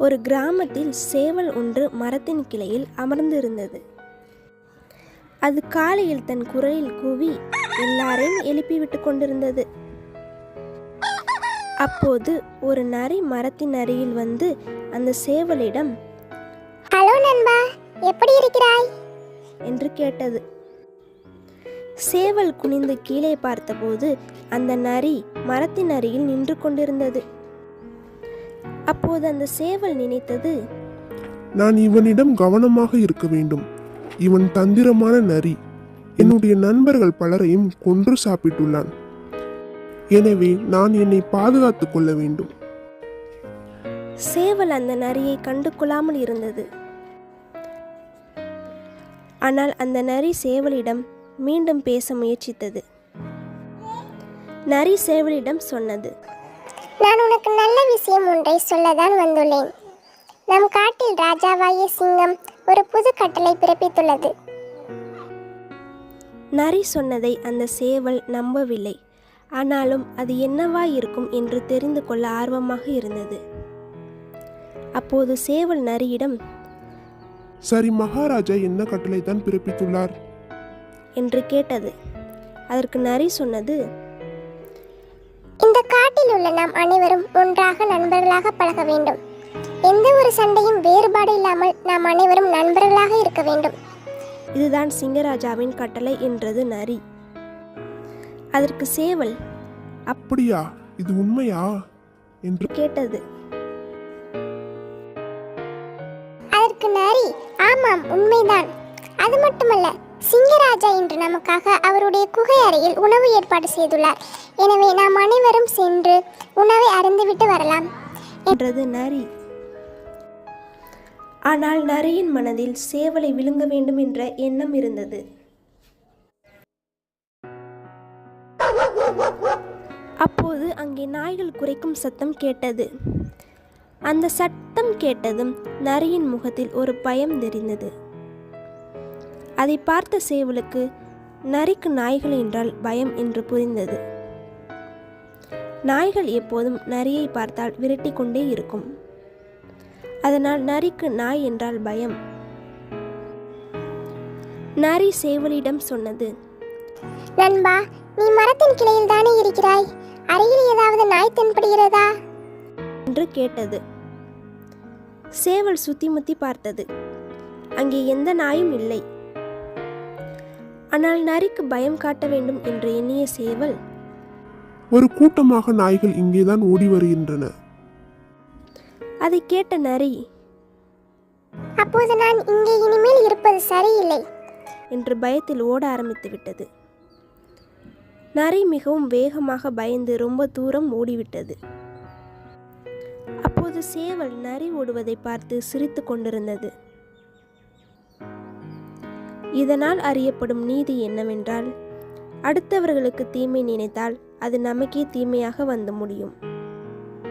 ஒரு கிராமத்தில் சேவல் ஒன்று மரத்தின் கிளையில் அமர்ந்திருந்தது. அது காலையில் தன் குரலில் கூவி எல்லாரையும் எழுப்பிவிட்டு கொண்டிருந்தது. அப்போது ஒரு நரி மரத்தின் அருகில் வந்து அந்த சேவலிடம், ஹலோ நண்பா, எப்படி இருக்கிறாய் என்று கேட்டது. சேவல் குனிந்து கீழே பார்த்தபோது அந்த நரி மரத்தின் அருகில் நின்று கொண்டிருந்தது. அப்போது அந்த சேவல் நினைத்தது, நான் இவனிடம் கவனமாக இருக்க வேண்டும். இவன் தந்திரமான நரி. என்னுடைய நண்பர்கள் பலரையும் கொன்று சாப்பிட்டுள்ளான். எனவே நான் என்னை பாதுகாத்துக் கொள்ள வேண்டும். சேவல் அந்த நரியை கண்டு கொள்ளாமல் இருந்தது. ஆனால் அந்த நரி சேவலிடம் மீண்டும் பேச முயற்சித்தது. நரி சேவலிடம் சொன்னது, நான் உனக்கு நல்ல விஷயம் ஒன்றை சொல்லதான் வந்துள்ளேன். நம் காட்டில் ராஜாவாகிய சிங்கம் ஒரு புது கட்டளை பிறப்பித்துள்ளது. நரி சொன்னதை அந்த சேவல் நம்பவில்லை. ஆனாலும் அது என்னவாய் இருக்கும் என்று தெரிந்து கொள்ள ஆர்வமாக இருந்தது. அப்போது சேவல் நரியிடம், சரி, மகாராஜா என்ன கட்டளை தான் பிறப்பித்துள்ளார் என்று கேட்டது. அதற்கு நரி சொன்னது, இந்த காட்டில் உள்ள நாம் அனைவரும் ஒன்றாக நண்பர்களாக பழக வேண்டும். எந்த ஒரு சண்டையும் வேறுபாடு இல்லாமல் நாம் அனைவரும் நண்பர்களாக இருக்க வேண்டும். இதுதான் சிங்கராஜாவின் கட்டளை என்றது நரி. அதற்கு சேவல், அப்படியா, இது உண்மையா என்று கேட்டது. அதற்கு நரி, ஆமாம், உண்மைதான். அது மட்டுமல்ல, சிங்கராஜா இன்று நமக்காக அவருடைய குகை அறையில் உணவு ஏற்பாடு செய்துள்ளார். எனவே நாம் அனைவரும் சென்று உணவை அருந்திவிட்டு வரலாம் என்றது நரி. ஆனால் நரியின் மனதில் சேவலை விழுங்க வேண்டும் என்ற எண்ணம் இருந்தது. அப்போது அங்கே நாய்கள் குரைக்கும் சத்தம் கேட்டது. அந்த சத்தம் கேட்டதும் நரியின் முகத்தில் ஒரு பயம் தெரிந்தது. அதை பார்த்த சேவலுக்கு நரிக்கு நாய்கள் என்றால் பயம் என்று புரிந்தது. நாய்கள் எப்போதும் நரியை பார்த்தால் விரட்டி கொண்டே இருக்கும். அதனால் நரிக்கு நாய் என்றால் பயம். நரி சேவலிடம் சொன்னது, நண்பா, நீ மரத்தின் கிளையில் தானே இருக்கிறாய். அருகில் ஏதாவது நாய் தென்படுகிறதா என்று கேட்டது. சேவல் சுத்தி முத்தி பார்த்தது. அங்கே எந்த நாயும் இல்லை. ஆனால் நரிக்கு பயம் காட்ட வேண்டும் என்று எண்ணிய சேவல், ஒரு கூட்டமாக நாய்கள் இங்கேதான் ஓடி வருகின்றன. அதை கேட்ட நரி, அப்போது நான் இங்கே இனிமேல் இருப்பது சரியில்லை என்று பயத்தில் ஓட ஆரம்பித்து விட்டது. நரி மிகவும் வேகமாக பயந்து ரொம்ப தூரம் ஓடிவிட்டது. அப்போது சேவல் நரி ஓடுவதை பார்த்து சிரித்து கொண்டிருந்தது. இதனால் அறியப்படும் நீதி என்னவென்றால், அடுத்தவர்களுக்கு தீமை நினைத்தால் அது நமக்கே தீமையாக வந்து முடியும்.